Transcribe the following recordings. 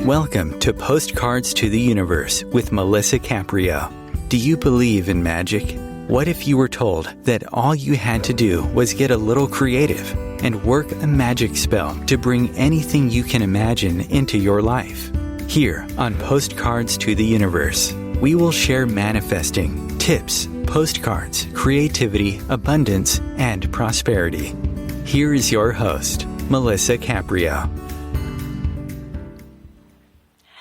Welcome to Postcards to the Universe with Melisa Caprio. Do you believe in magic? What if you were told that all you had to do was get a little creative and work a magic spell to bring anything you can imagine into your life? Here on Postcards to the Universe, we will share manifesting, tips, postcards, creativity, abundance, and prosperity. Here is your host, Melisa Caprio.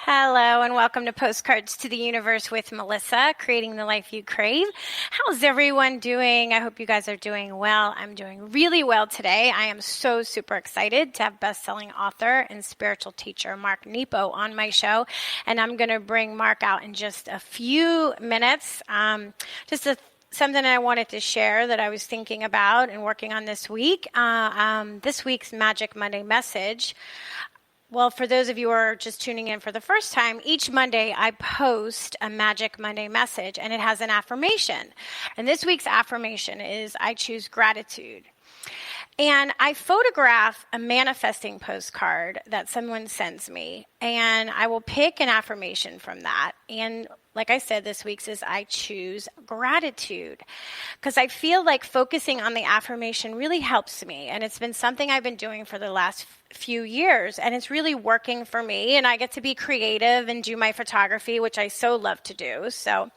Hello and welcome to Postcards to the Universe with Melisa, creating the life you crave. How's everyone doing? I hope you guys are doing well. I'm doing really well today. I am so super excited to have best-selling author and spiritual teacher Mark Nepo on my show, and I'm going to bring Mark out in just a few minutes. Something I wanted to share that I was thinking about and working on this week. This week's Magic Monday message. Well, for those of you who are just tuning in for the first time, each Monday I post a Magic Monday message, and it has an affirmation. And this week's affirmation is, I choose gratitude. And I photograph a manifesting postcard that someone sends me, and I will pick an affirmation from that. And like I said, this week's is I choose gratitude, because I feel like focusing on the affirmation really helps me. And it's been something I've been doing for the last few years, and it's really working for me. And I get to be creative and do my photography, which I so love to do. So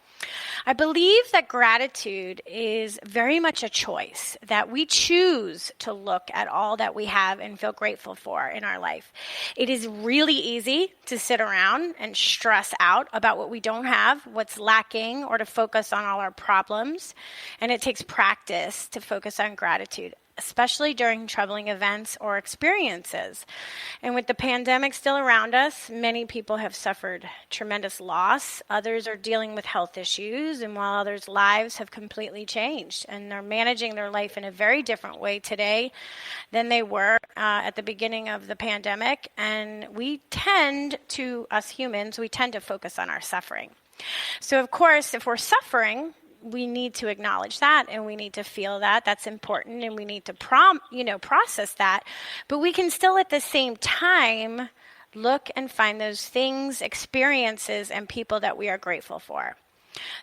I believe that gratitude is very much a choice, that we choose to look at all that we have and feel grateful for in our life. It is really easy to sit around and stress out about what we don't have, what's lacking, or to focus on all our problems. And it takes practice to focus on gratitude, especially during troubling events or experiences. And with the pandemic still around us, many people have suffered tremendous loss. Others are dealing with health issues, and while others' lives have completely changed, and they're managing their life in a very different way today than they were at the beginning of the pandemic. And us humans, we tend to focus on our suffering. So of course, if we're suffering, we need to acknowledge that, and we need to feel that. That's important, and we need to process that. But we can still at the same time look and find those things, experiences, and people that we are grateful for.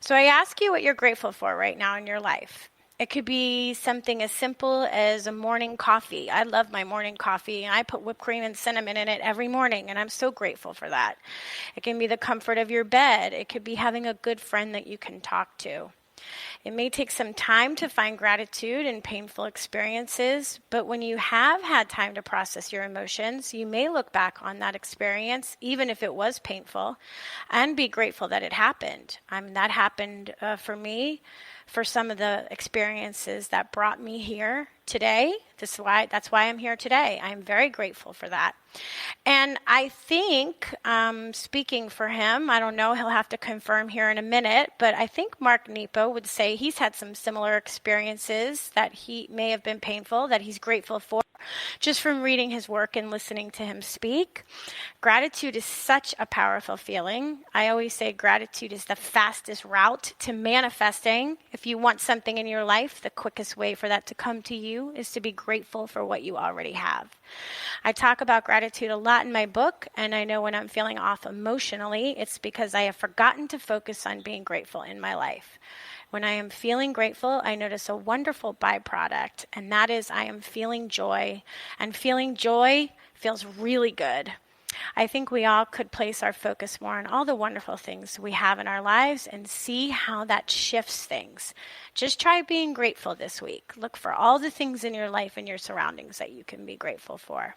So I ask you what you're grateful for right now in your life. It could be something as simple as a morning coffee. I love my morning coffee, and I put whipped cream and cinnamon in it every morning, and I'm so grateful for that. It can be the comfort of your bed. It could be having a good friend that you can talk to. It may take some time to find gratitude in painful experiences, but when you have had time to process your emotions, you may look back on that experience, even if it was painful, and be grateful that it happened. That happened for me, for some of the experiences that brought me here today. That's why I'm here today. I'm very grateful for that. And I think, speaking for him, I don't know, he'll have to confirm here in a minute, but I think Mark Nepo would say he's had some similar experiences that he may have been painful, that he's grateful for, just from reading his work and listening to him speak. Gratitude is such a powerful feeling. I always say gratitude is the fastest route to manifesting. If you want something in your life, the quickest way for that to come to you is to be grateful for what you already have. I talk about gratitude a lot in my book, and I know when I'm feeling off emotionally, it's because I have forgotten to focus on being grateful in my life. When I am feeling grateful, I notice a wonderful byproduct, and that is I am feeling joy, and feeling joy feels really good. I think we all could place our focus more on all the wonderful things we have in our lives and see how that shifts things. Just try being grateful this week. Look for all the things in your life and your surroundings that you can be grateful for.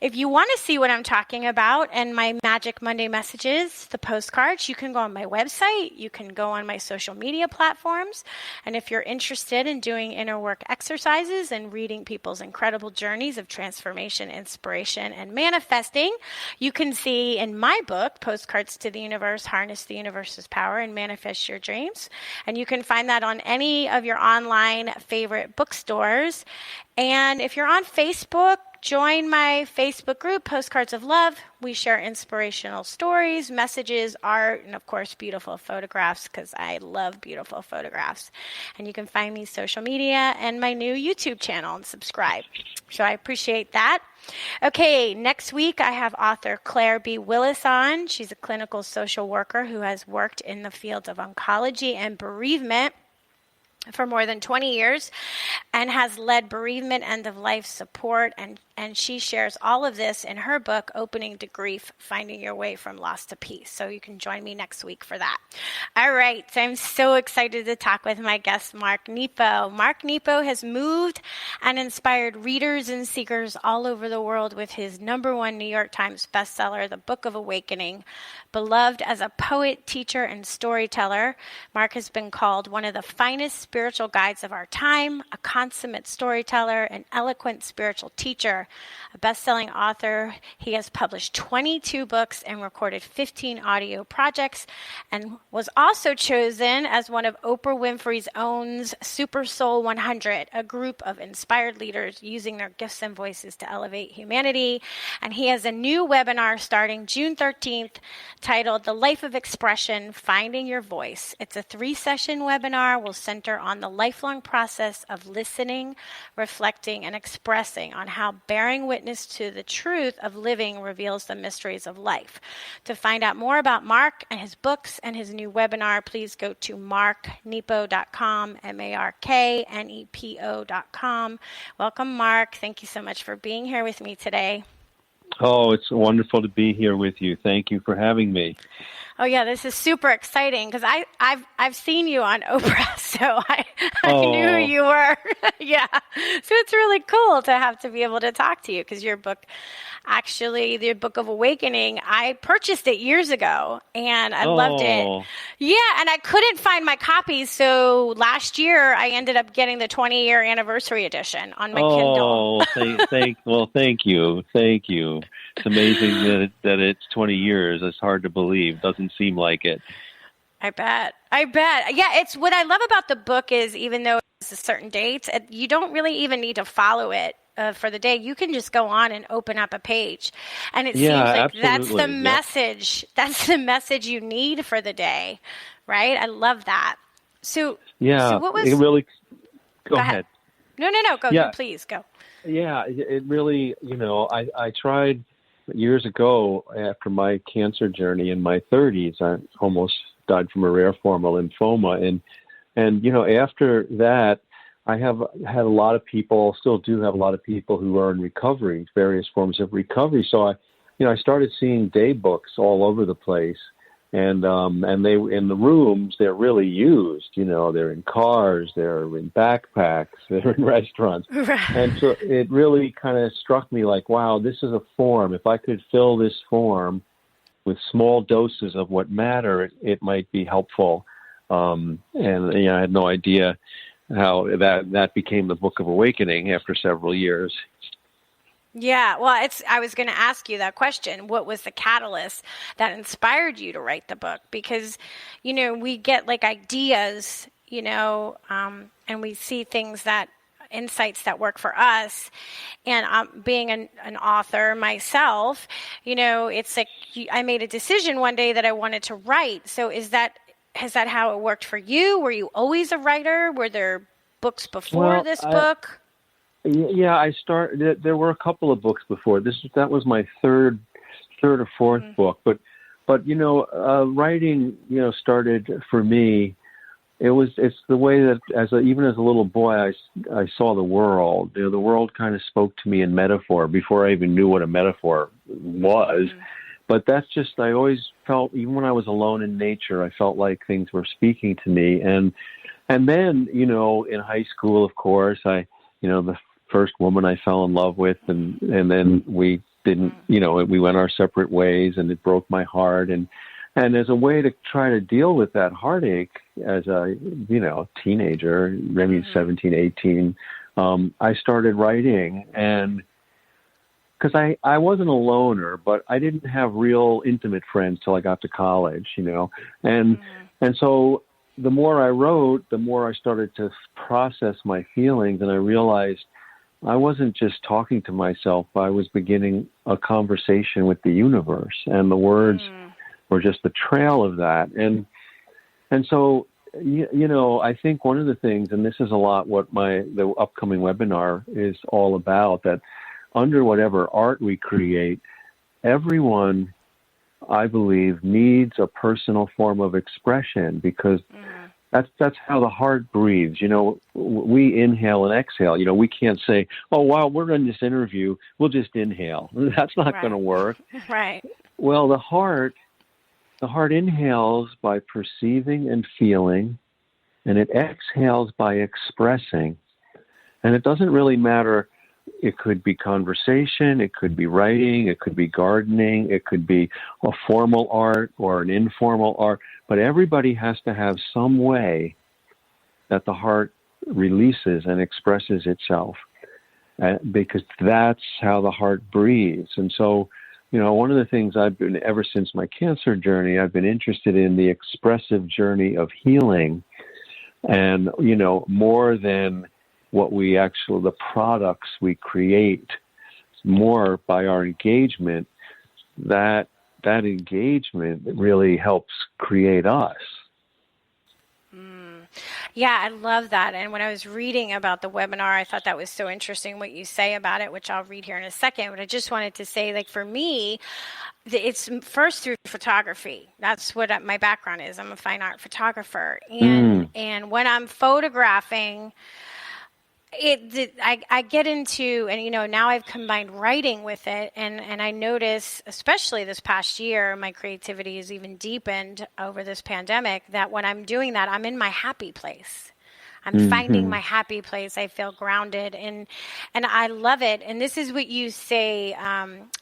If you want to see what I'm talking about and my Magic Monday messages, the postcards, you can go on my website. You can go on my social media platforms. And if you're interested in doing inner work exercises and reading people's incredible journeys of transformation, inspiration, and manifesting, you can see in my book, Postcards to the Universe, Harness the Universe's Power and Manifest Your Dreams. And you can find that on any of your online favorite bookstores. And if you're on Facebook, join my Facebook group, Postcards of Love. We share inspirational stories, messages, art, and of course, beautiful photographs, because I love beautiful photographs. And you can find me social media and my new YouTube channel and subscribe. So I appreciate that. Okay, next week I have author Claire B. Willis on. She's a clinical social worker who has worked in the fields of oncology and bereavement for more than 20 years and has led bereavement end-of-life support, and she shares all of this in her book, Opening to Grief, Finding Your Way from Loss to Peace. So you can join me next week for that. All right, so I'm so excited to talk with my guest, Mark Nepo. Mark Nepo has moved and inspired readers and seekers all over the world with his #1 New York Times bestseller, The Book of Awakening. Beloved as a poet, teacher, and storyteller, Mark has been called one of the finest spiritual guides of our time, a consummate storyteller, an eloquent spiritual teacher, a best-selling author. He has published 22 books and recorded 15 audio projects, and was also chosen as one of Oprah Winfrey's own SuperSoul 100, a group of inspired leaders using their gifts and voices to elevate humanity. And he has a new webinar starting June 13th titled The Life of Expression, Finding Your Voice. It's a 3-session webinar. Will center on the lifelong process of listening, reflecting, and expressing on how bearing witness to the truth of living reveals the mysteries of life. To find out more about Mark and his books and his new webinar, please go to marknepo.com, marknepo.com. Welcome, Mark. Thank you so much for being here with me today. Oh, it's wonderful to be here with you. Thank you for having me. Oh yeah, this is super exciting because I've seen you on Oprah, so I knew who you were. Yeah, so it's really cool to be able to talk to you because your book, actually, the Book of Awakening, I purchased it years ago and I loved it. Yeah, and I couldn't find my copies, so last year I ended up getting the 20-year anniversary edition on my Kindle. Thank you. It's amazing that it's 20 years. It's hard to believe. Doesn't seem like it. I bet. Yeah, it's what I love about the book is even though it's a certain date, you don't really even need to follow it for the day. You can just go on and open up a page. And it seems like absolutely. That's the message. That's the message you need for the day, right? I love that. So what was... It really... Go ahead. No, go. Yeah. Please, go. Yeah, it really, I tried years ago after my cancer journey in my 30s. I almost died from a rare form of lymphoma. And after that, I have had a lot of people, still do have a lot of people who are in recovery, various forms of recovery. So I started seeing day books all over the place. And they, in the rooms, they're really used, they're in cars, they're in backpacks, they're in restaurants. Right. And so it really kind of struck me like, wow, this is a form. If I could fill this form with small doses of what matter, it might be helpful. I had no idea how that became the Book of Awakening after several years. Yeah, well, I was going to ask you that question. What was the catalyst that inspired you to write the book? Because, we get like ideas, and we see things insights that work for us. And being an author myself, it's like I made a decision one day that I wanted to write. So is that how it worked for you? Were you always a writer? Were there books before this book? Yeah, there were a couple of books before this. That was my third or fourth book. But writing, started for me. It's the way that even as a little boy, I saw the world. The world kind of spoke to me in metaphor before I even knew what a metaphor was. But that's just, I always felt, even when I was alone in nature, I felt like things were speaking to me. And then, in high school, of course, the first woman I fell in love with, and then we didn't, we went our separate ways, and it broke my heart. And as a way to try to deal with that heartache as a, teenager, maybe 17, 18, I started writing. And because I wasn't a loner, but I didn't have real intimate friends till I got to college, and so the more I wrote, the more I started to process my feelings, and I realized I wasn't just talking to myself. I was beginning a conversation with the universe, and the words were just the trail of that. And so, I think one of the things, and this is a lot what the upcoming webinar is all about, that under whatever art we create, everyone, I believe, needs a personal form of expression, because that's how the heart breathes. We inhale and exhale. We can't say, oh, wow, we're in this interview, we'll just inhale. That's not going to work. Right. Well, the heart inhales by perceiving and feeling, and it exhales by expressing. And it doesn't really matter. It could be conversation, it could be writing, it could be gardening, it could be a formal art or an informal art, but everybody has to have some way that the heart releases and expresses itself, because that's how the heart breathes. And so, one of the things I've been, ever since my cancer journey, I've been interested in the expressive journey of healing, and, more than what the products we create, more by our engagement, that engagement really helps create us. Yeah, I love that. And when I was reading about the webinar, I thought that was so interesting what you say about it, which I'll read here in a second. But I just wanted to say, for me, it's first through photography. That's what my background is. I'm a fine art photographer. And when I'm photographing, I get into, and now I've combined writing with it, and I notice, especially this past year, my creativity has even deepened over this pandemic, that when I'm doing that, I'm in my happy place. I'm finding my happy place. I feel grounded, and I love it. And this is what you say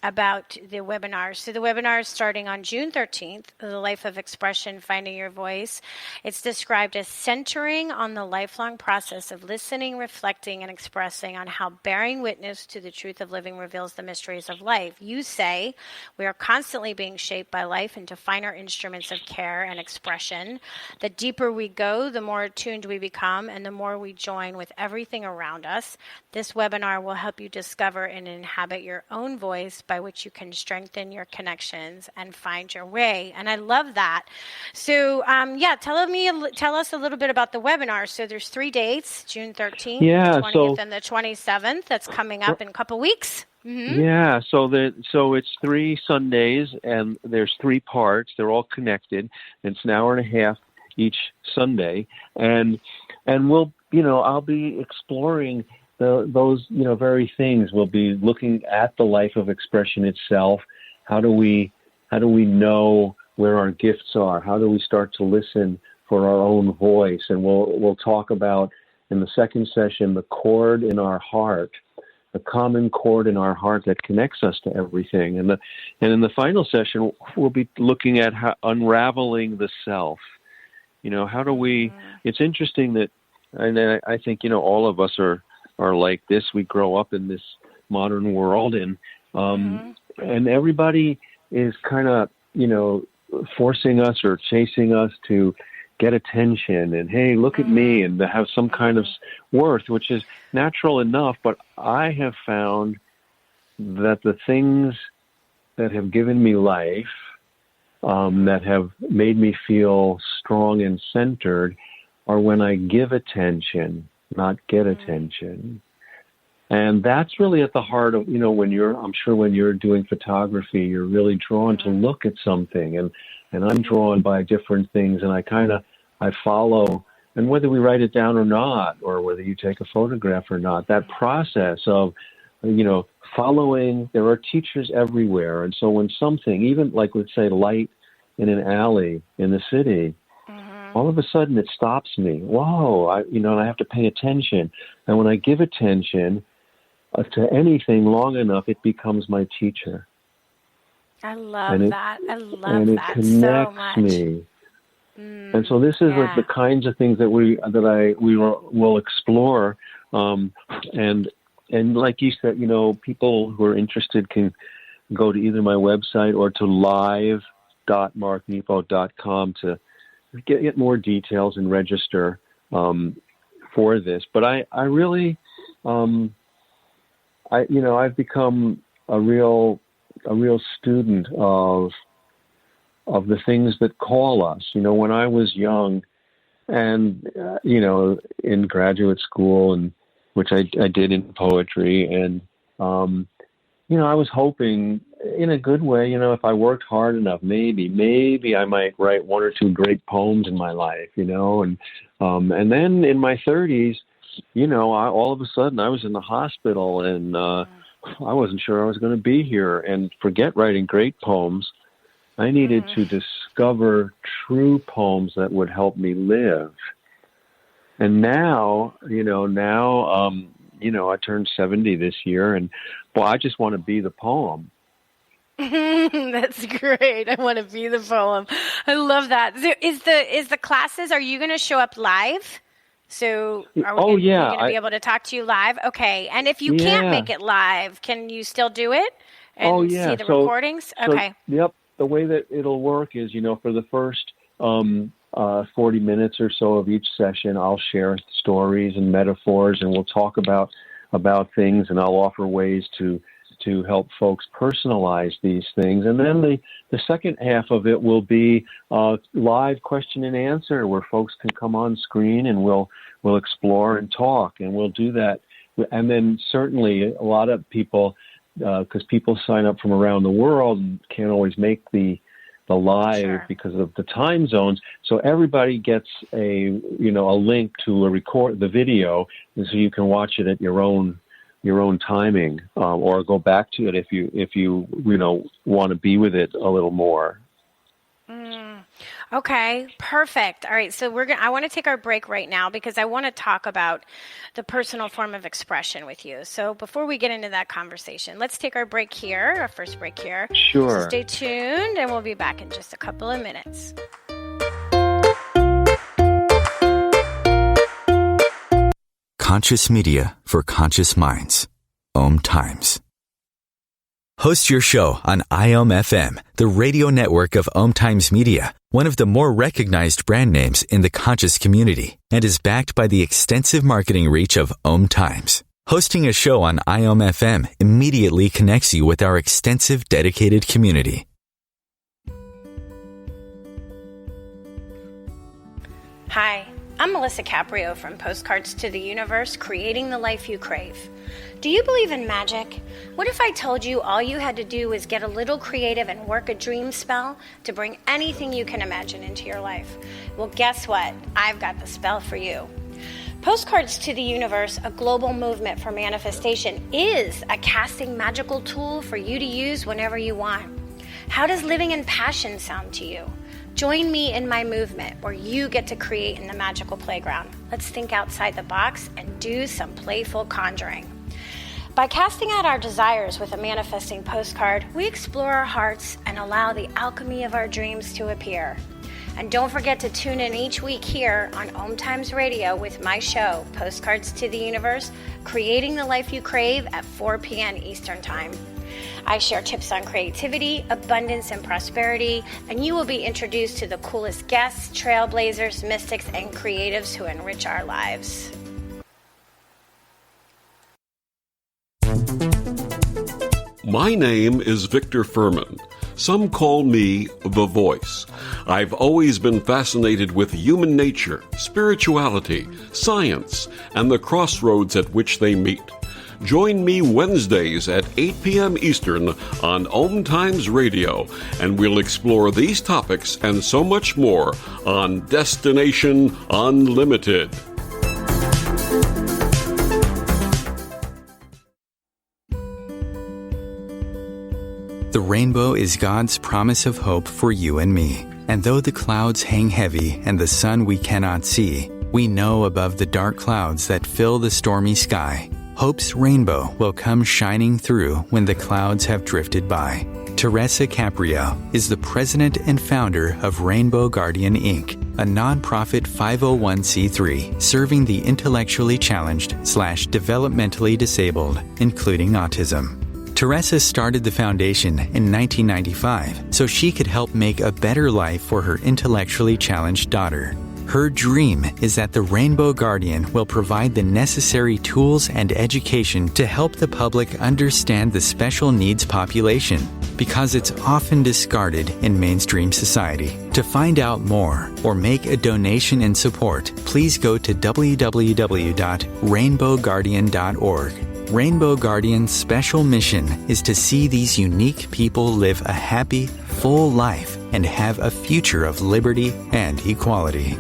about the webinar. So the webinar is starting on June 13th, The Life of Expression, Finding Your Voice. It's described as centering on the lifelong process of listening, reflecting, and expressing on how bearing witness to the truth of living reveals the mysteries of life. You say we are constantly being shaped by life into finer instruments of care and expression. The deeper we go, the more attuned we become, and the more we join with everything around us. This webinar will help you discover and inhabit your own voice, by which you can strengthen your connections and find your way. And I love that. So, tell us a little bit about the webinar. So there's 3 dates, June 13th, the 20th, and the 27th. That's coming up in a couple weeks. Yeah, so it's 3 Sundays, and there's 3 parts. They're all connected. It's an hour and a half each Sunday, and we'll, I'll be exploring those very things. We'll be looking at the life of expression itself. How do we know where our gifts are? How do we start to listen for our own voice? And we'll talk about, in the second session, the chord in our heart, the common chord in our heart that connects us to everything. And in the final session, we'll be looking at unraveling the self. How do we? It's interesting that, and I think all of us are like this. We grow up in this modern world, and everybody is kind of forcing us or chasing us to get attention, and hey, look at me, and to have some kind of worth, which is natural enough. But I have found that the things that have given me life, that have made me feel strong and centered, are when I give attention, not get attention. And that's really at the heart of, I'm sure when you're doing photography, you're really drawn to look at something, and I'm drawn by different things, and I follow, and whether we write it down or not, or whether you take a photograph or not, that process of, following, there are teachers everywhere. And so when something, even like, let's say, light in an alley in the city, all of a sudden it stops me. Whoa, I have to pay attention. And when I give attention to anything long enough, it becomes my teacher. I love that. I love that so much. And it connects me. And so this is like the kinds of things that we will explore. And like you said, people who are interested can go to either my website or to live.marknepo.com to get more details and register for this. But I really, I've become a real student of the things that call us. When I was young and, in graduate school, and which I did in poetry, and, I was hoping in a good way, if I worked hard enough, maybe I might write one or two great poems in my life, and then in my 30s, all of a sudden I was in the hospital, and I wasn't sure I was going to be here. And forget writing great poems. I needed to discover true poems that would help me live. And now, I turned 70 this year, and I just want to be the poem. That's great. I want to be the poem. I love that. So is the classes, are you going to show up live? So are we going to be able to talk to you live? Okay. And if you can't make it live, can you still do it and see the recordings? Okay. Yep. The way that it'll work is, for the first 40 minutes or so of each session, I'll share stories and metaphors, and we'll talk about things, and I'll offer ways to help folks personalize these things. And then the second half of it will be live question and answer, where folks can come on screen and we'll explore and talk, and we'll do that. And then certainly a lot of people, because people sign up from around the world and can't always make the live because of the time zones. So everybody gets a link to the video, and so you can watch it at your own timing, or go back to it if you want to be with it a little more. Okay, perfect. All right, so I want to take our break right now because I want to talk about the personal form of expression with you. So before we get into that conversation, let's take our break here, our first break here. Sure. So stay tuned, and we'll be back in just a couple of minutes. Conscious media for conscious minds. OMTimes. Host your show on IOM-FM, the radio network of OMTimes Media, one of the more recognized brand names in the conscious community, and is backed by the extensive marketing reach of OMTimes. Hosting a show on IOM-FM immediately connects you with our extensive dedicated community. Hi, I'm Melisa Caprio from Postcards to the Universe, creating the life you crave. Do you believe in magic? What if I told you all you had to do was get a little creative and work a dream spell to bring anything you can imagine into your life? Well, guess what? I've got the spell for you. Postcards to the Universe, a global movement for manifestation, is a casting magical tool for you to use whenever you want. How does living in passion sound to you? Join me in my movement where you get to create in the magical playground. Let's think outside the box and do some playful conjuring. By casting out our desires with a manifesting postcard, we explore our hearts and allow the alchemy of our dreams to appear. And don't forget to tune in each week here on OMTimes Radio with my show, Postcards to the Universe, creating the life you crave at 4 p.m. Eastern Time. I share tips on creativity, abundance, and prosperity, and you will be introduced to the coolest guests, trailblazers, mystics, and creatives who enrich our lives. My name is Victor Furman. Some call me The Voice. I've always been fascinated with human nature, spirituality, science, and the crossroads at which they meet. Join me Wednesdays at 8 p.m. Eastern on OMTimes Radio, and we'll explore these topics and so much more on Destination Unlimited. The rainbow is God's promise of hope for you and me. And though the clouds hang heavy and the sun we cannot see, we know above the dark clouds that fill the stormy sky, hope's rainbow will come shining through when the clouds have drifted by. Teresa Caprio is the president and founder of Rainbow Guardian Inc., a nonprofit 501c3 serving the intellectually challenged/developmentally disabled, including autism. Teresa started the foundation in 1995 so she could help make a better life for her intellectually challenged daughter. Her dream is that the Rainbow Guardian will provide the necessary tools and education to help the public understand the special needs population, because it's often discarded in mainstream society. To find out more or make a donation in support, please go to www.rainbowguardian.org. Rainbow Guardian's special mission is to see these unique people live a happy, full life and have a future of liberty and equality.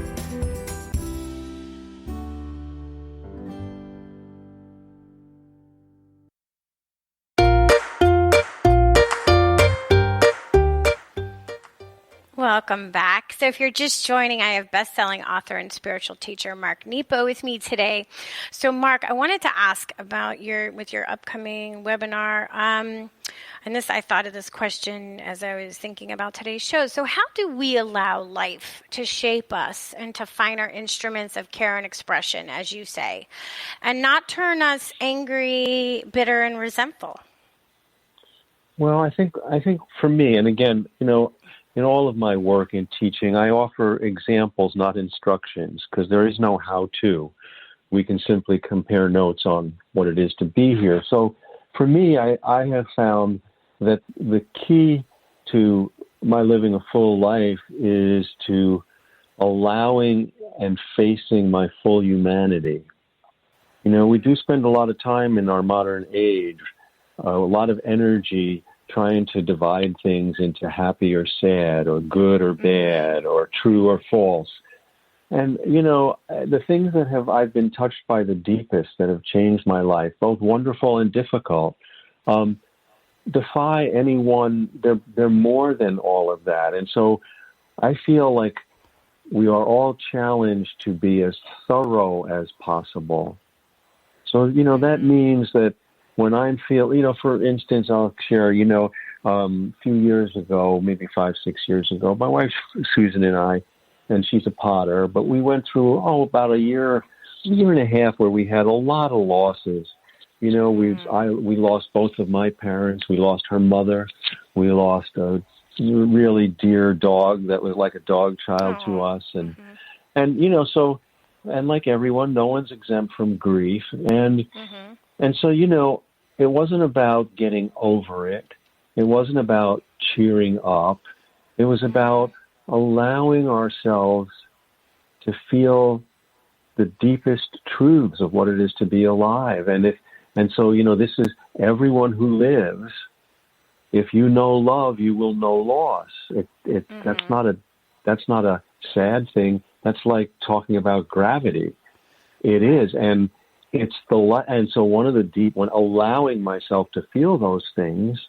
Welcome back. So if you're just joining, I have best-selling author and spiritual teacher Mark Nepo with me today. So Mark, I wanted to ask about your upcoming webinar. And I thought of this question as I was thinking about today's show. So how do we allow life to shape us and to find our instruments of care and expression, as you say, and not turn us angry, bitter, and resentful? Well, I think for me, and again, in all of my work in teaching, I offer examples, not instructions, because there is no how-to. We can simply compare notes on what it is to be here. So for me, I have found that the key to my living a full life is to allowing and facing my full humanity. We do spend a lot of time in our modern age, a lot of energy trying to divide things into happy or sad, or good or bad, or true or false. And, the things that I've been touched by the deepest, that have changed my life, both wonderful and difficult, defy anyone. They're more than all of that. And so I feel like we are all challenged to be as thorough as possible. So, that means that when I feel, for instance, I'll share, a few years ago, maybe 5-6 years ago, my wife, Susan, and I, and she's a potter, but we went through, about a year and a half where we had a lot of losses. We lost both of my parents. We lost her mother. We lost a really dear dog that was like a dog child to us. And so like everyone, no one's exempt from grief. And so, it wasn't about getting over it. It wasn't about cheering up. It was about allowing ourselves to feel the deepest truths of what it is to be alive. And so, this is everyone who lives. If you know love, you will know loss. That's not a sad thing. That's like talking about gravity. It is. And so one of the deep, when allowing myself to feel those things,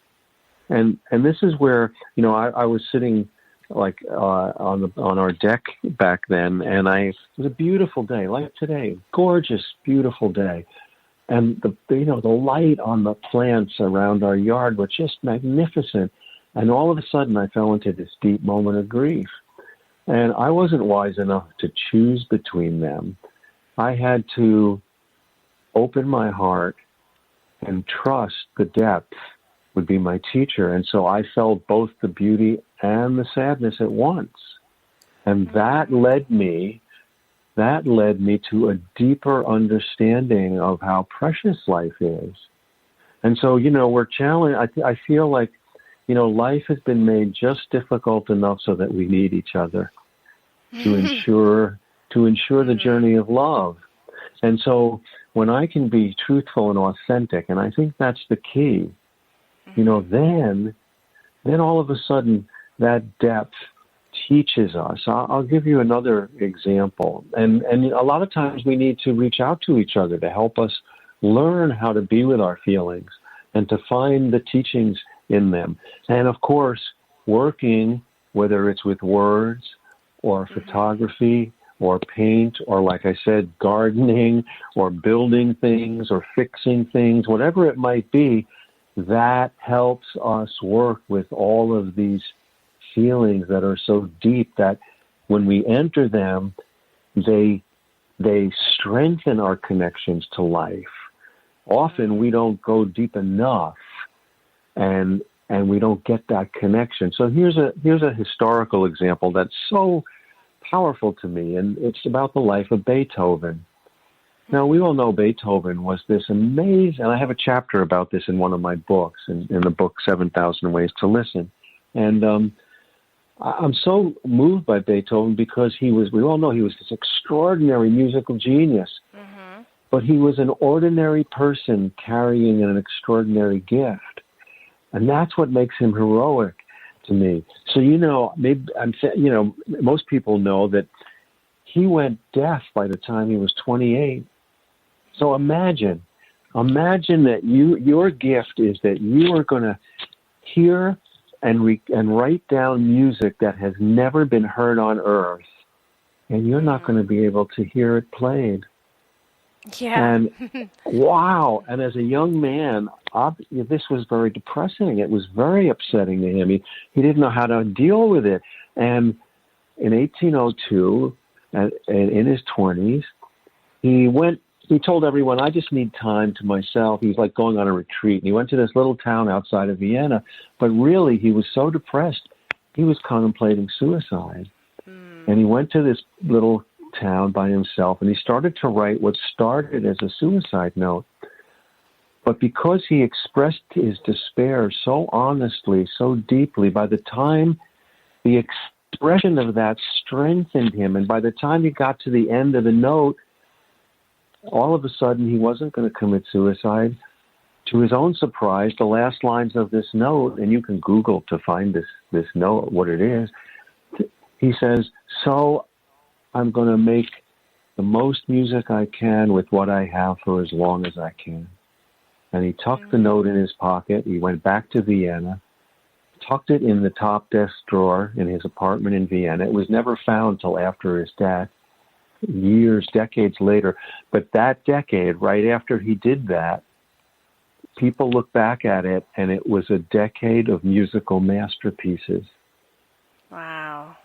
and this is where, I was sitting like on our deck back then, and it was a beautiful day, like today, gorgeous, beautiful day, and the light on the plants around our yard was just magnificent, and all of a sudden I fell into this deep moment of grief, and I wasn't wise enough to choose between them. I had to open my heart and trust the depth would be my teacher. And so I felt both the beauty and the sadness at once. And that led me to a deeper understanding of how precious life is. And so, we're challenged. I feel like, life has been made just difficult enough so that we need each other to ensure the journey of love. And so when I can be truthful and authentic, and I think that's the key, then all of a sudden that depth teaches us. I'll give you another example. And a lot of times we need to reach out to each other to help us learn how to be with our feelings and to find the teachings in them. And of course, working, whether it's with words or photography or paint, or like I said, gardening, or building things, or fixing things, whatever it might be, that helps us work with all of these feelings that are so deep that when we enter them, they strengthen our connections to life. Often we don't go deep enough, and we don't get that connection. So here's a historical example that's so powerful to me, and it's about the life of Beethoven. Now, we all know Beethoven was this amazing, and I have a chapter about this in one of my books, in the book 7,000 Ways to Listen. And I'm so moved by Beethoven because we all know he was this extraordinary musical genius, but he was an ordinary person carrying an extraordinary gift. And that's what makes him heroic to me. So, most people know that he went deaf by the time he was 28. So imagine that your gift is that you are going to hear and write down music that has never been heard on earth, and you're not going to be able to hear it played. Yeah. And wow. And as a young man, this was very depressing. It was very upsetting to him. He didn't know how to deal with it. And in 1802, in his 20s, he told everyone, I just need time to myself. He was like going on a retreat. And he went to this little town outside of Vienna. But really, he was so depressed, he was contemplating suicide. And he went to this little town by himself, and he started to write what started as a suicide note. But because he expressed his despair so honestly, so deeply, by the time the expression of that strengthened him, and by the time he got to the end of the note, all of a sudden he wasn't going to commit suicide. To his own surprise, the last lines of this note, and you can Google to find this note, what it is, he says, so I'm going to make the most music I can with what I have for as long as I can. And he tucked the note in his pocket. He went back to Vienna, tucked it in the top desk drawer in his apartment in Vienna. It was never found till after his death, decades later. But that decade, right after he did that, people look back at it, and it was a decade of musical masterpieces. Wow.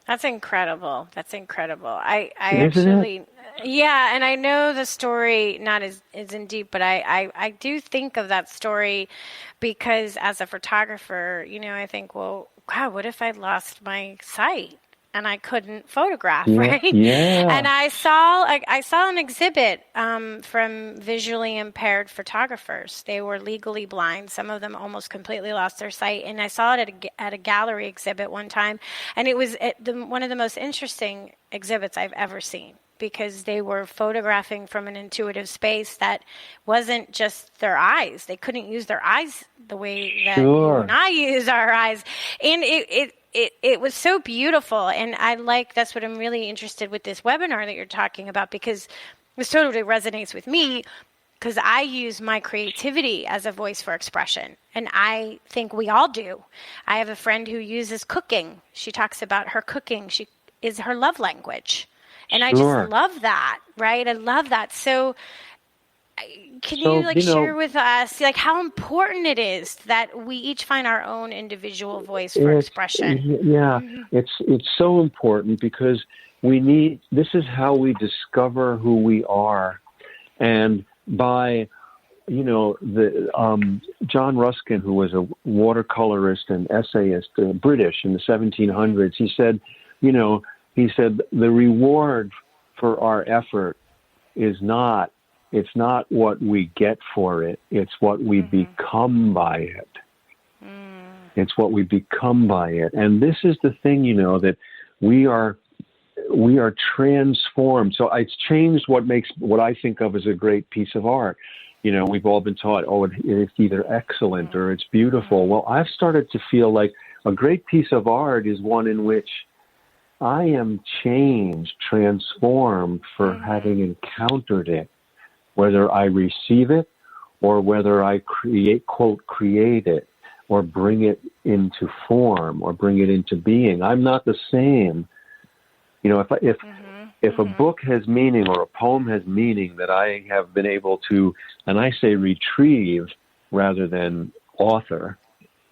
That's incredible. I Isn't actually, it? Yeah, and I know the story not as in deep, but I do think of that story because as a photographer, I think, well, wow, what if I lost my sight and I couldn't photograph, right? Yeah. And I saw an exhibit from visually impaired photographers. They were legally blind. Some of them almost completely lost their sight. And I saw it at a gallery exhibit one time, and it was one of the most interesting exhibits I've ever seen, because they were photographing from an intuitive space that wasn't just their eyes. They couldn't use their eyes the way that you and I use our eyes. And it was so beautiful. And that's what I'm really interested with this webinar that you're talking about, because this totally resonates with me, because I use my creativity as a voice for expression. And I think we all do. I have a friend who uses cooking. She talks about her cooking. She is her love language. And I just love that, right? I love that. So can you share with us how important it is that we each find our own individual voice for expression? Yeah, it's so important, because this is how we discover who we are. And by John Ruskin, who was a watercolorist and essayist, British in the 1700s, he said, the reward for our effort it's not what we get for it. It's what we become by it. It's what we become by it. And this is the thing, that we are transformed. So it's changed what I think of as a great piece of art. We've all been taught, it's either excellent or it's beautiful. Well, I've started to feel like a great piece of art is one in which I am changed, transformed for having encountered it, whether I receive it or whether I create it, or bring it into form or bring it into being. I'm not the same. If a book has meaning or a poem has meaning that I have been able to, and I say retrieve rather than author,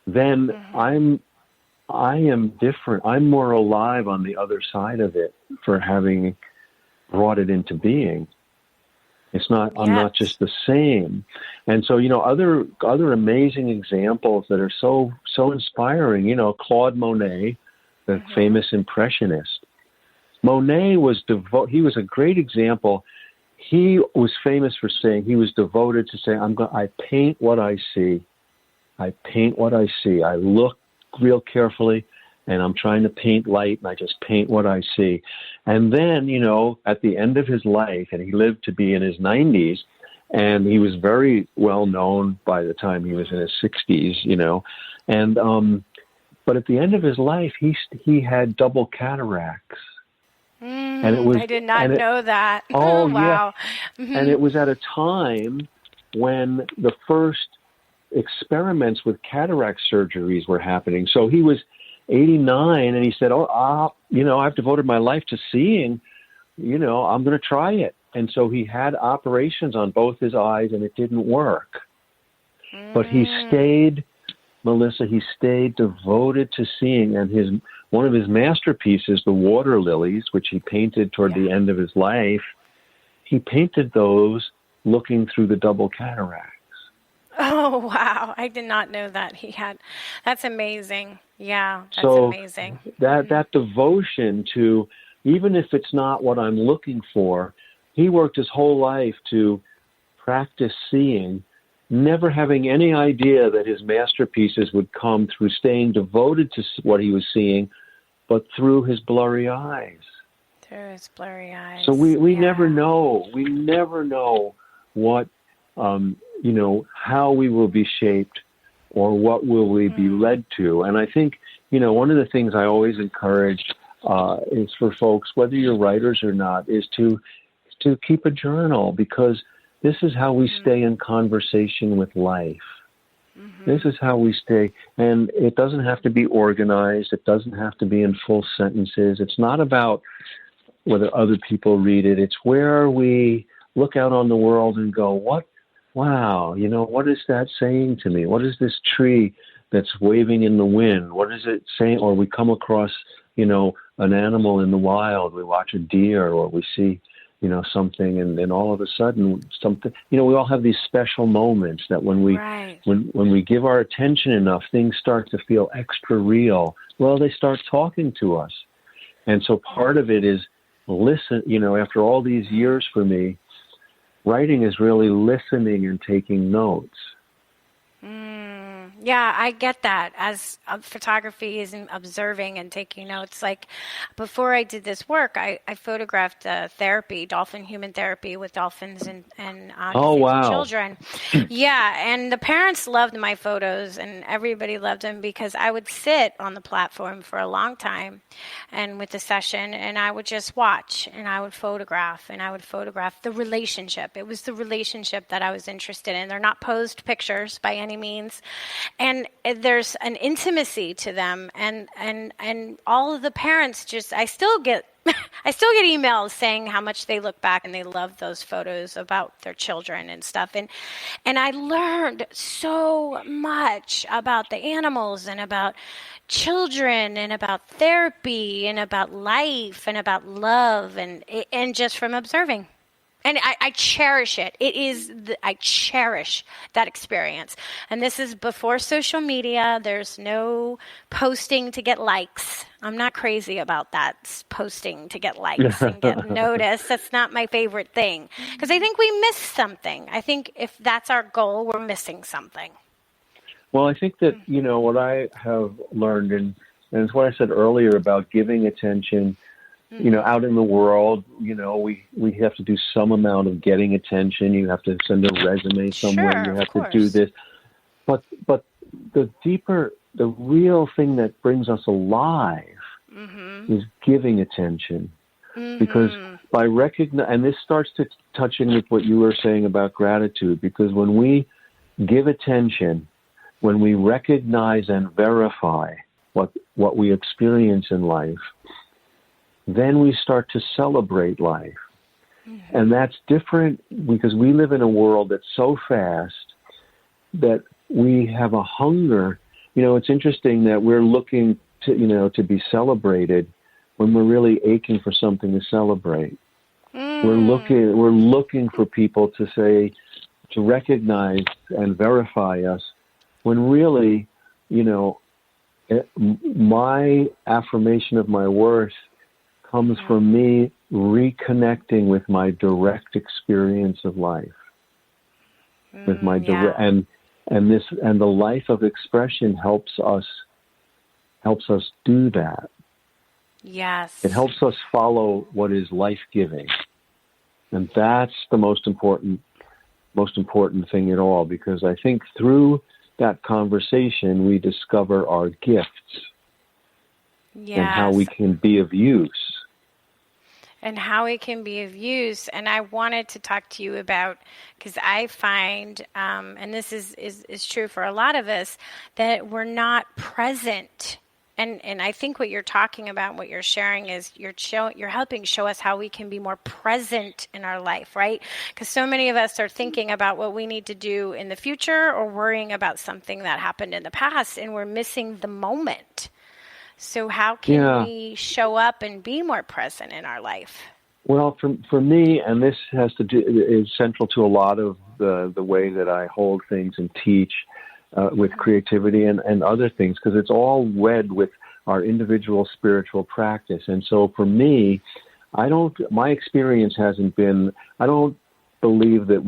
then I am different. I'm more alive on the other side of it for having brought it into being. I'm not just the same. And so, other amazing examples that are so inspiring, Claude Monet, the famous impressionist, Monet was he was a great example. He was famous for saying, he was devoted to saying, I paint what I see. I paint what I see. I look real carefully, and I'm trying to paint light, and I just paint what I see. And then, at the end of his life, and he lived to be in his 90s, and he was very well known by the time he was in his 60s, and but at the end of his life, he had double cataracts. And it was, I did not know that. Oh, wow. Yeah. Mm-hmm. And it was at a time when the first experiments with cataract surgeries were happening. So he was 89, and he said, I've devoted my life to seeing, I'm going to try it. And so he had operations on both his eyes, and it didn't work. But he stayed, Melissa, he stayed devoted to seeing, and one of his masterpieces, the water lilies, which he painted toward the end of his life, he painted those looking through the double cataracts. Oh, wow. I did not know that he had. That's amazing. Yeah, that's amazing. That devotion to, even if it's not what I'm looking for, he worked his whole life to practice seeing, never having any idea that his masterpieces would come through staying devoted to what he was seeing, but through his blurry eyes. Through his blurry eyes. So we never know. We never know what, how we will be shaped or what will we be led to. And I think, one of the things I always encourage is for folks, whether you're writers or not, is to keep a journal, because this is how we stay in conversation with life. This is how we stay. And it doesn't have to be organized. It doesn't have to be in full sentences. It's not about whether other people read it. It's where we look out on the world and go, what is that saying to me? What is this tree that's waving in the wind? What is it saying? Or we come across, an animal in the wild. We watch a deer, or we see something, and then all of a sudden something, we all have these special moments that when we give our attention enough, things start to feel extra real. Well, they start talking to us. And so part of it is listen, after all these years for me, writing is really listening and taking notes. Yeah, I get that. As photography is observing and taking notes. Like before I did this work, I photographed therapy, dolphin human therapy with dolphins and children. Yeah, and the parents loved my photos, and everybody loved them because I would sit on the platform for a long time, and with the session, and I would just watch, and I would photograph, the relationship. It was the relationship that I was interested in. They're not posed pictures by any means. And there's an intimacy to them, and all of the parents I still get emails saying how much they look back and they love those photos about their children and stuff. And I learned so much about the animals and about children and about therapy and about life and about love and just from observing. And I cherish it. I cherish that experience. And this is before social media. There's no posting to get likes. I'm not crazy about that, posting to get likes and get noticed. That's not my favorite thing. Because I think we miss something. I think if that's our goal, we're missing something. Well, I think that, what I have learned, and it's what I said earlier about giving attention, out in the world, we have to do some amount of getting attention. You have to send a resume somewhere. Sure, you have to do this. But the real thing that brings us alive is giving attention. Because by and this starts to touch in with what you were saying about gratitude, because when we give attention, when we recognize and verify what we experience in life, then we start to celebrate life. And that's different because we live in a world that's so fast that we have a hunger. It's interesting that we're looking to be celebrated when we're really aching for something to celebrate. We're looking for people to recognize and verify us, when really, my affirmation of my worth comes from me reconnecting with my direct experience of life, with my direct, and the life of expression helps us do that. Yes. It helps us follow what is life-giving. And that's the most important thing at all, because I think through that conversation we discover our gifts and how we can be of use. And I wanted to talk to you about, because I find, and this is true for a lot of us, that we're not present. And I think what you're talking about, what you're sharing is you're helping show us how we can be more present in our life, right? Because so many of us are thinking about what we need to do in the future or worrying about something that happened in the past, and we're missing the moment. So how can we show up and be more present in our life? Well, for me, and this is central to a lot of the way that I hold things and teach, with creativity and other things, because it's all wed with our individual spiritual practice. And so for me, my experience hasn't been, I don't believe that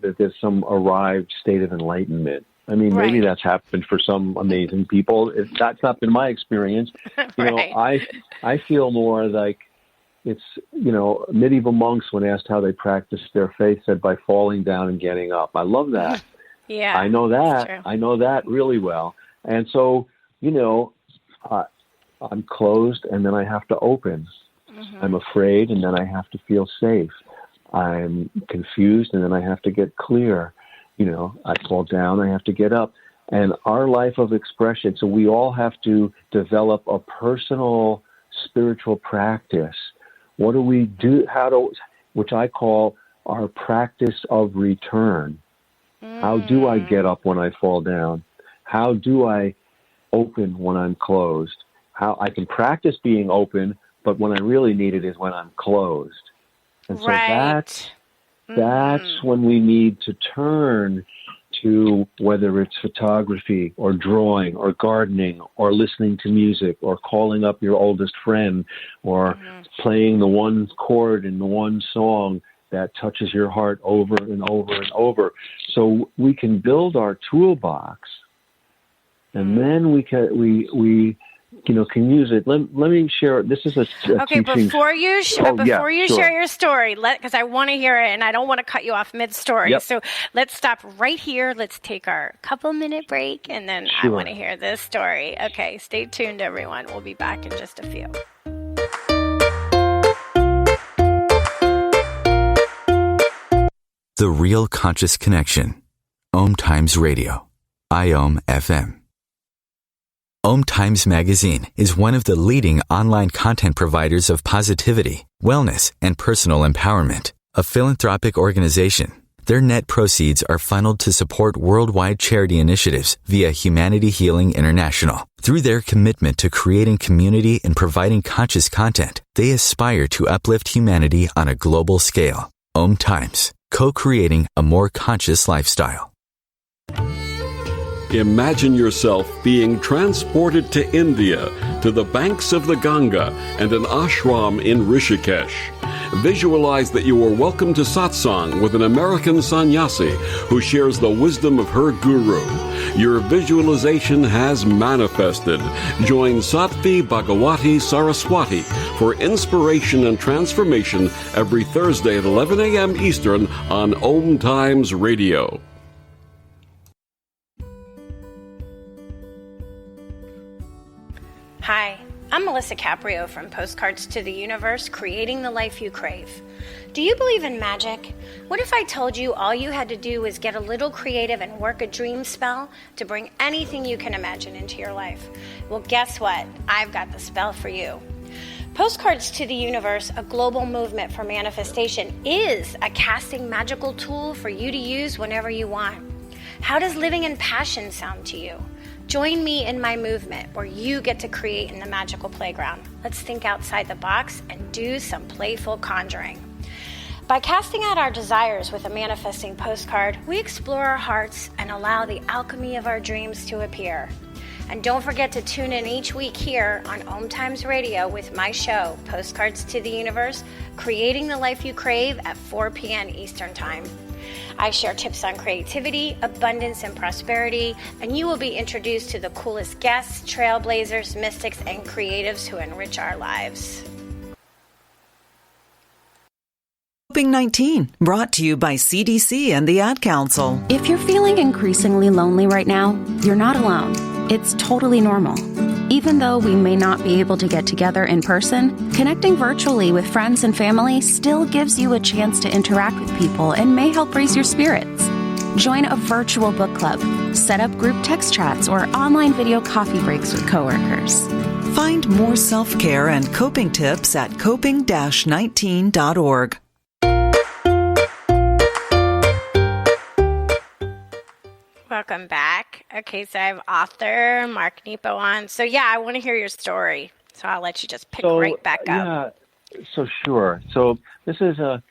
that there's some arrived state of enlightenment. I mean, maybe that's happened for some amazing people. That's not been my experience. You know, I feel more like it's, medieval monks, when asked how they practiced their faith, said by falling down and getting up. I love that. Yeah, I know that. I know that really well. And so, I'm closed and then I have to open. Mm-hmm. I'm afraid and then I have to feel safe. I'm confused and then I have to get clear. I fall down, I have to get up. And our life of expression, so we all have to develop a personal spiritual practice. What do we do? Which I call our practice of return. How do I get up when I fall down? How do I open when I'm closed? How I can practice being open, but when I really need it is when I'm closed. And so that's when we need to turn to, whether it's photography or drawing or gardening or listening to music or calling up your oldest friend or playing the one chord in the one song that touches your heart over and over and over. So we can build our toolbox, and then we can use it. Let me share. This is a okay. Teaching. Before you share your story, because I want to hear it, and I don't want to cut you off mid-story. Yep. So let's stop right here. Let's take our couple-minute break, and then I want to hear this story. Okay, stay tuned, everyone. We'll be back in just a few. The Real Conscious Connection. OMTimes Radio. IOM FM. OMTimes Magazine is one of the leading online content providers of positivity, wellness, and personal empowerment. A philanthropic organization, their net proceeds are funneled to support worldwide charity initiatives via Humanity Healing International. Through their commitment to creating community and providing conscious content, they aspire to uplift humanity on a global scale. OMTimes. Co-creating a more conscious lifestyle. Imagine yourself being transported to India, to the banks of the Ganga and an ashram in Rishikesh. Visualize that you are welcome to satsang with an American sannyasi who shares the wisdom of her guru. Your visualization has manifested. Join Sattvi Bhagawati Saraswati for inspiration and transformation every Thursday at 11 a.m. Eastern on OMTimes Radio. Hi, I'm Melisa Caprio from Postcards to the Universe, creating the life you crave. Do you believe in magic? What if I told you all you had to do was get a little creative and work a dream spell to bring anything you can imagine into your life? Well, guess what? I've got the spell for you. Postcards to the Universe, a global movement for manifestation, is a casting magical tool for you to use whenever you want. How does living in passion sound to you? Join me in my movement where you get to create in the magical playground. Let's think outside the box and do some playful conjuring. By casting out our desires with a manifesting postcard, we explore our hearts and allow the alchemy of our dreams to appear. And don't forget to tune in each week here on OMTimes Radio with my show, Postcards to the Universe, Creating the Life You Crave at 4 p.m. Eastern Time. I share tips on creativity, abundance, and prosperity, and you will be introduced to the coolest guests, trailblazers, mystics, and creatives who enrich our lives. Coping 19, brought to you by CDC and the Ad Council. If you're feeling increasingly lonely right now, you're not alone. It's totally normal. Even though we may not be able to get together in person, connecting virtually with friends and family still gives you a chance to interact with people and may help raise your spirits. Join a virtual book club, set up group text chats, or online video coffee breaks with coworkers. Find more self-care and coping tips at coping-19.org. Welcome back. Okay, so I have author Mark Nepo on. So yeah, I want to hear your story. So I'll let you just pick right back up. Yeah, so sure. So this is an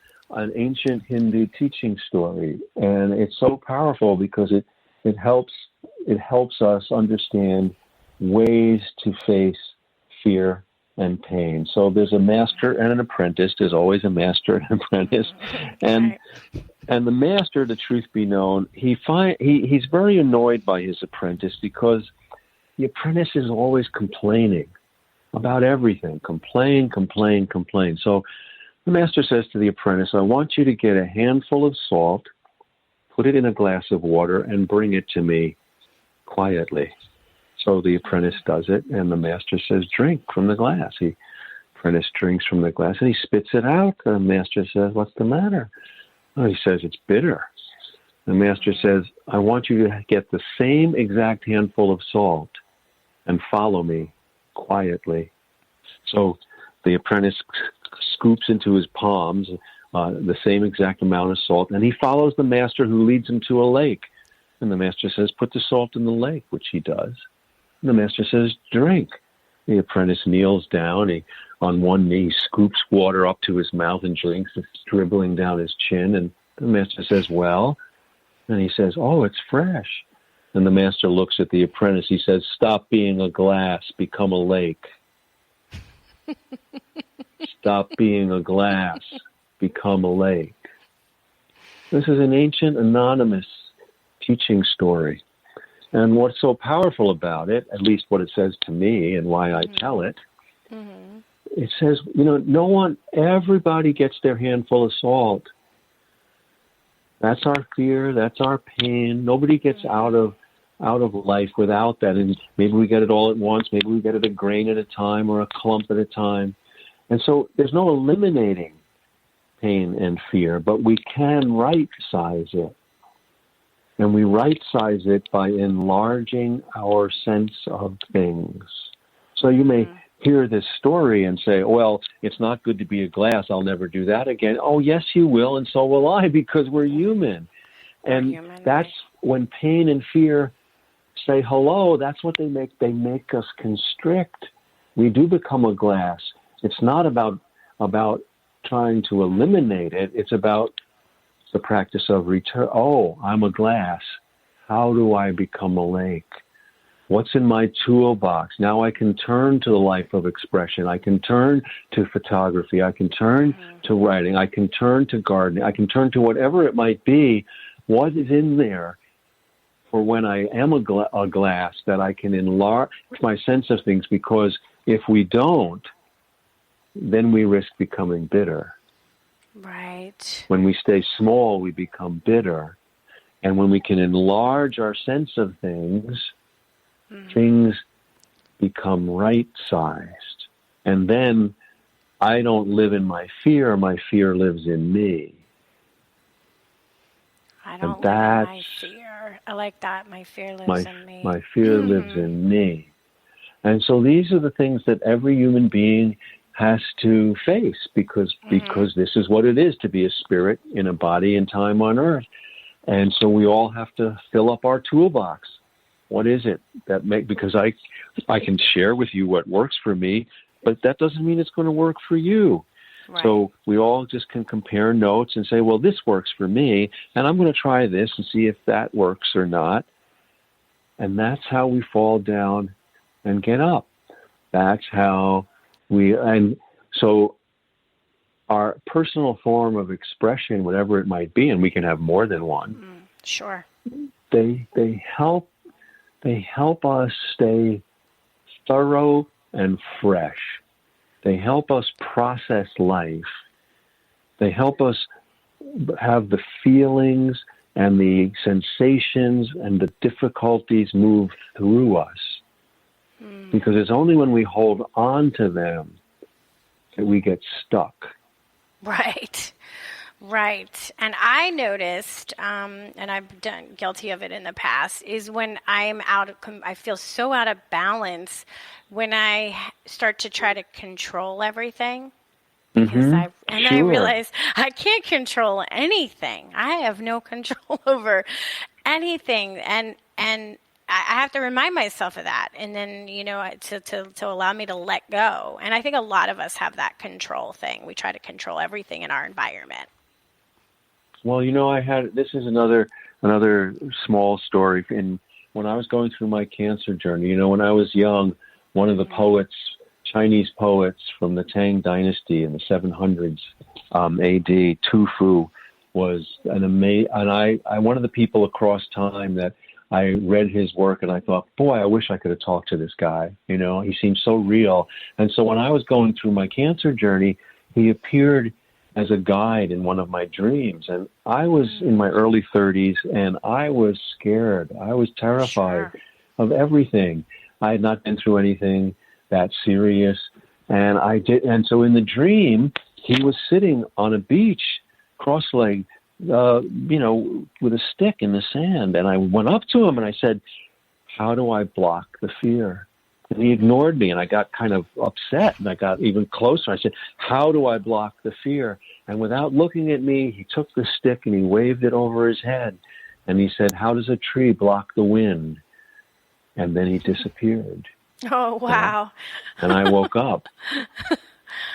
ancient Hindu teaching story, and it's so powerful because it helps us understand ways to face fear and pain. So there's a master and an apprentice. There's always a master and an apprentice, and the master, the truth be known, he's very annoyed by his apprentice because the apprentice is always complaining about everything. Complain. So the master says to the apprentice, I want you to get a handful of salt, put it in a glass of water, and bring it to me quietly. So the apprentice does it, and the master says, drink from the glass. The apprentice drinks from the glass, and he spits it out. The master says, what's the matter? Oh, he says, it's bitter. The master says, I want you to get the same exact handful of salt and follow me quietly. So the apprentice scoops into his palms the same exact amount of salt, and he follows the master, who leads him to a lake. And the master says, put the salt in the lake, which he does. And the master says, drink. The apprentice kneels down. On one knee, scoops water up to his mouth and drinks. It's dribbling down his chin. And the master says, well? And he says, oh, it's fresh. And the master looks at the apprentice. He says, stop being a glass, become a lake. Stop being a glass, become a lake. This is an ancient, anonymous teaching story. And what's so powerful about it, at least what it says to me and why I tell it, it says, everybody gets their handful of salt. That's our fear. That's our pain. Nobody gets out of life without that. And maybe we get it all at once. Maybe we get it a grain at a time or a clump at a time. And so there's no eliminating pain and fear, but we can right-size it. And we right-size it by enlarging our sense of things. So you may hear this story and say, well, it's not good to be a glass. I'll never do that again. Oh, yes, you will, and so will I, because we're human. And that's when pain and fear say hello. That's what they make. They make us constrict. We do become a glass. It's not about trying to eliminate it. It's about the practice of return. Oh, I'm a glass. How do I become a lake? What's in my toolbox? Now I can turn to the life of expression. I can turn to photography. I can turn to writing. I can turn to gardening. I can turn to whatever it might be. What is in there for when I am a glass that I can enlarge my sense of things? Because if we don't, then we risk becoming bitter. Right. When we stay small, we become bitter. And when we can enlarge our sense of things, things become right-sized. And then I don't live in my fear lives in me. I don't live in my fear. I like that. My fear lives in me. My fear lives in me. And so these are the things that every human being has to face because this is what it is to be a spirit in a body and time on earth. And so we all have to fill up our toolbox. What is it that because I can share with you what works for me, but that doesn't mean it's going to work for you. Right. So we all just can compare notes and say, well, this works for me, and I'm going to try this and see if that works or not. And that's how we fall down and get up. That's how and so our personal form of expression, whatever it might be, and we can have more than one. Sure. They help us stay thorough and fresh. They help us process life. They help us have the feelings and the sensations and the difficulties move through us. Because it's only when we hold on to them that we get stuck. Right. Right. And I noticed, and I've done guilty of it in the past, is when I'm I feel so out of balance when I start to try to control everything. Because I realize I can't control anything. I have no control over anything. And I have to remind myself of that. And then, to allow me to let go. And I think a lot of us have that control thing. We try to control everything in our environment. Well, this is another small story. When I was going through my cancer journey, when I was young, one of the poets, Chinese poets from the Tang Dynasty in the 700s AD, Tu Fu, was an amazing, and I one of the people across time that I read his work and I thought, boy, I wish I could have talked to this guy. He seemed so real. And so when I was going through my cancer journey, he appeared as a guide in one of my dreams. And I was in my early 30s and I was scared. I was terrified of everything. I had not been through anything that serious. And so in the dream, he was sitting on a beach, cross-legged, with a stick in the sand. And I went up to him and I said, how do I block the fear? And he ignored me, and I got kind of upset, and I got even closer. I said, how do I block the fear? And without looking at me, he took the stick and he waved it over his head. And he said, how does a tree block the wind? And then he disappeared. Oh, wow. And I woke up.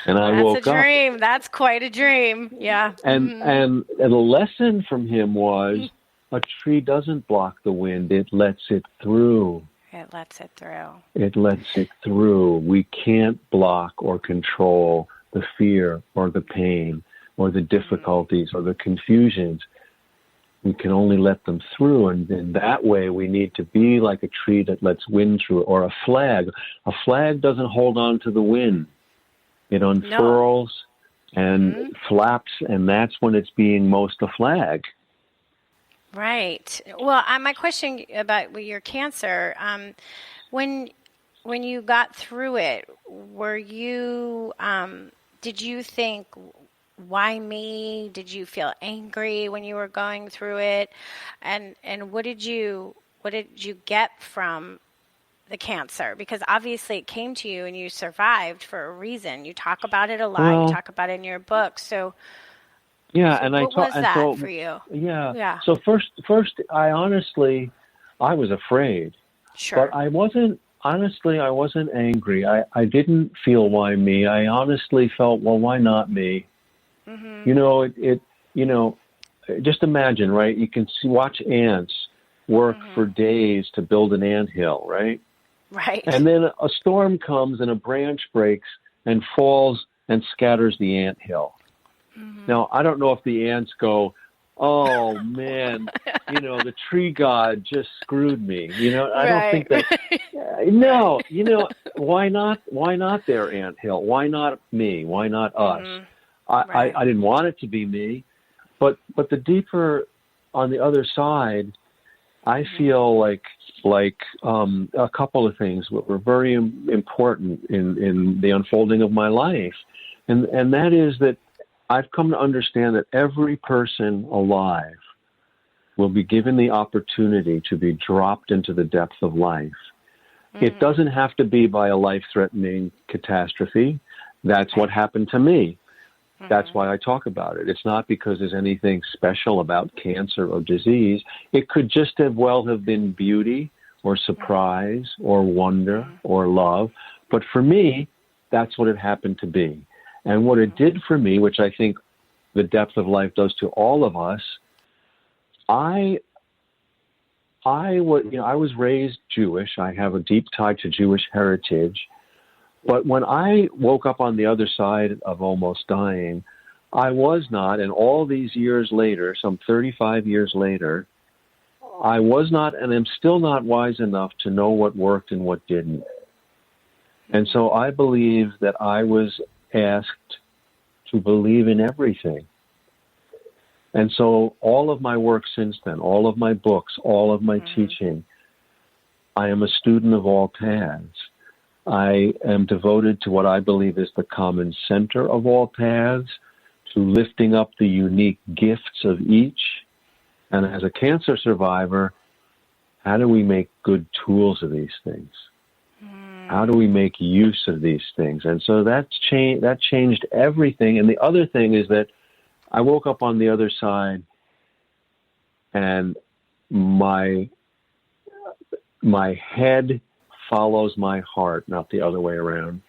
And That's a dream. That's quite a dream. Yeah. And the lesson from him was, a tree doesn't block the wind. It lets it through. It lets it through. It lets it through. We can't block or control the fear or the pain or the difficulties or the confusions. We can only let them through. And in that way, we need to be like a tree that lets wind through, or a flag. A flag doesn't hold on to the wind. It unfurls and flaps, and that's when it's being most a flag. Right. Well, my question about your cancer, when you got through it, were you, did you think, why me? Did you feel angry when you were going through it? And what did you get from the cancer? Because obviously it came to you and you survived for a reason. You talk about it a lot. Well, you talk about it in your book. So yeah, so and what was that for you? Yeah. So first, I was afraid. Sure. But I wasn't angry. I didn't feel why me. I honestly felt, well, why not me? Mm-hmm. Just imagine, right? You can watch ants work for days to build an anthill, right? Right. And then a storm comes and a branch breaks and falls and scatters the anthill. Mm-hmm. Now, I don't know if the ants go, oh, man, the tree god just screwed me. I don't think that. No, why not their anthill? Why not me? Why not us? Mm-hmm. I didn't want it to be me. But the deeper on the other side, I feel like a couple of things were very important in the unfolding of my life. And that is that I've come to understand that every person alive will be given the opportunity to be dropped into the depth of life. Mm-hmm. It doesn't have to be by a life-threatening catastrophe. That's what happened to me. Mm-hmm. That's why I talk about it. It's not because there's anything special about cancer or disease. It could just have been beauty or surprise or wonder or love. But for me, that's what it happened to be. And what it did for me, which I think the depth of life does to all of us, I I was raised Jewish. I have a deep tie to Jewish heritage. But when I woke up on the other side of almost dying, I was not, and all these years later, some 35 years later, I was not and am still not wise enough to know what worked and what didn't. And so I believe that I was asked to believe in everything. And so all of my work since then, all of my books, all of my teaching, I am a student of all paths. I am devoted to what I believe is the common center of all paths, to lifting up the unique gifts of each. And as a cancer survivor, how do we make good tools of these things? How do we make use of these things? And so that changed everything. And the other thing is that I woke up on the other side, and my head follows my heart, not the other way around.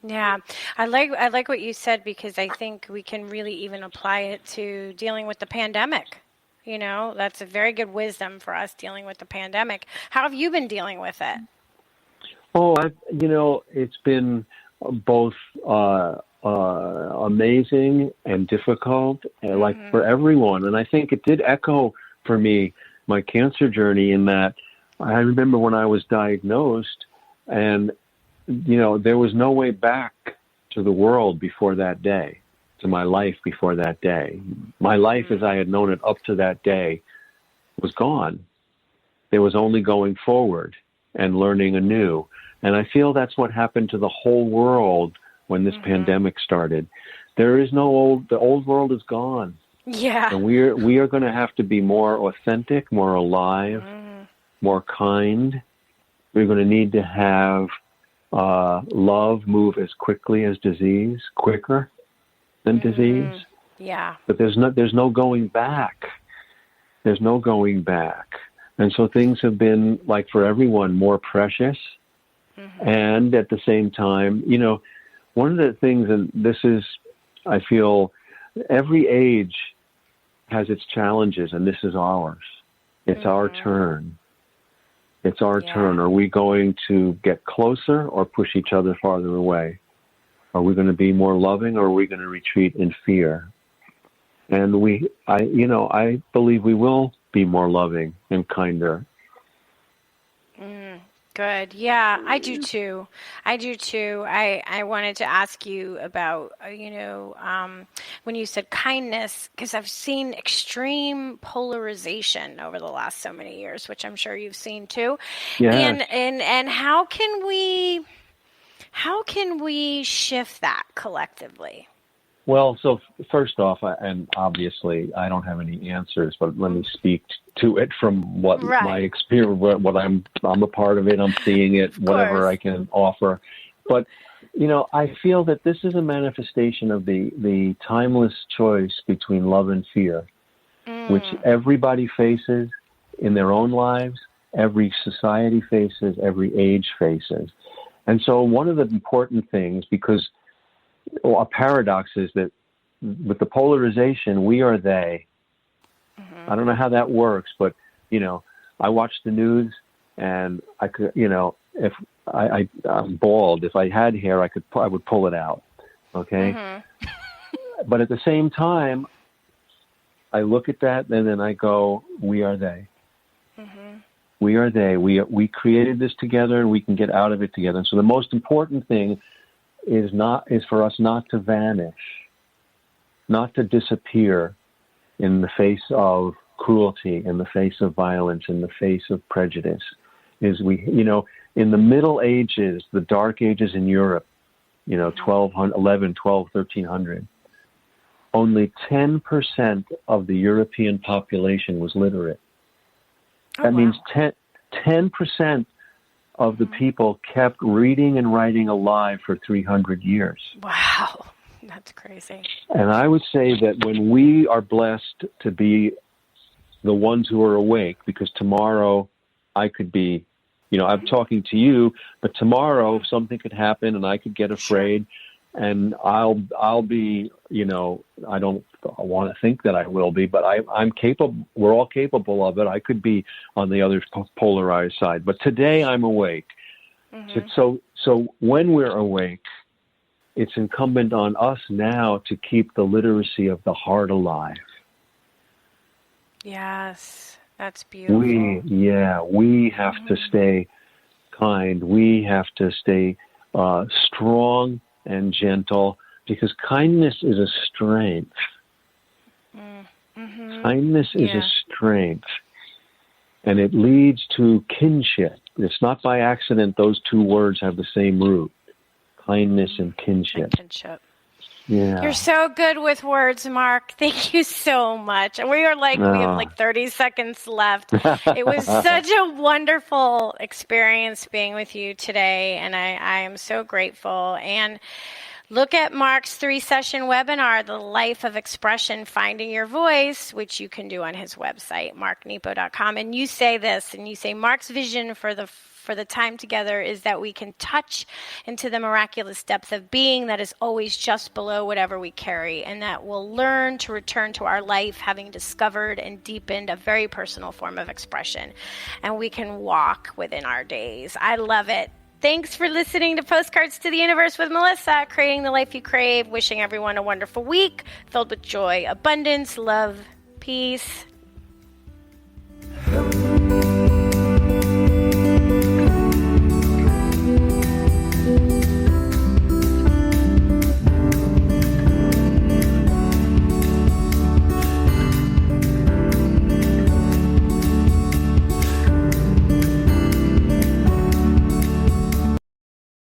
Yeah, I like what you said, because I think we can really even apply it to dealing with the pandemic. You know, that's a very good wisdom for us dealing with the pandemic. How have you been dealing with it? Oh, it's been both amazing and difficult, like for everyone. And I think it did echo for me my cancer journey, in that I remember when I was diagnosed, and there was no way back to the world before that day, to my life before that day. My life as I had known it up to that day was gone. There was only going forward and learning anew. And I feel that's what happened to the whole world when this pandemic started. There is the old world is gone. Yeah. And we are going to have to be more authentic, more alive, more kind. We're going to need to have love move as quickly as disease, quicker than disease. Yeah. But there's no going back. There's no going back. And so things have been, like for everyone, more precious. And at the same time, one of the things, and this is, I feel, every age has its challenges, and this is ours. It's our turn. It's our turn. Are we going to get closer or push each other farther away? Are we going to be more loving, or are we going to retreat in fear? And I believe we will be more loving and kinder. Good. Yeah, I do too. I wanted to ask you about, when you said kindness, because I've seen extreme polarization over the last so many years, which I'm sure you've seen too. Yes. And how can we shift that collectively? Well, so first off, and obviously I don't have any answers, but let me speak to it from what my experience, what I'm a part of it, I'm seeing it, whatever I can offer. But, I feel that this is a manifestation of the timeless choice between love and fear, which everybody faces in their own lives, every society faces, every age faces. And so one of the important things, because a paradox is that with the polarization, we are they. I don't know how that works, but, I watch the news, and I could, if I'm bald, if I had hair, I would pull it out. Okay. But at the same time, I look at that and then I go, we are they. We are they. We created this together, and we can get out of it together. And so the most important thing is for us not to vanish, not to disappear in the face of cruelty, in the face of violence, in the face of prejudice. Is in the Middle Ages, the Dark Ages in Europe, 1300, only 10% of the European population was literate. That means 10% of the people kept reading and writing alive for 300 years. Wow, that's crazy. And I would say that when we are blessed to be the ones who are awake, because tomorrow I could be, I'm talking to you, but tomorrow something could happen and I could get afraid. and I'll be, I don't want to think that I will be, but I'm capable. We're all capable of it. I could be on the other polarized side, but today I'm awake. Mm-hmm. So when we're awake, it's incumbent on us now to keep the literacy of the heart alive. Yes, that's beautiful. We have to stay kind. We have to stay strong and gentle, because kindness is a strength. Mm-hmm. Kindness is a strength, and it leads to kinship. It's not by accident those two words have the same root, kindness and kinship. Yeah. You're so good with words, Mark. Thank you so much. We have like 30 seconds left. It was such a wonderful experience being with you today, and I am so grateful. And look at Mark's 3-session webinar, The Life of Expression, Finding Your Voice, which you can do on his website, marknepo.com. And you say this, and you say, Mark's vision for the time together is that we can touch into the miraculous depth of being that is always just below whatever we carry, and that we'll learn to return to our life having discovered and deepened a very personal form of expression, and we can walk within our days. I love it. Thanks for listening to Postcards to the Universe with Melisa, creating the life you crave. Wishing everyone a wonderful week filled with joy, abundance, love, peace.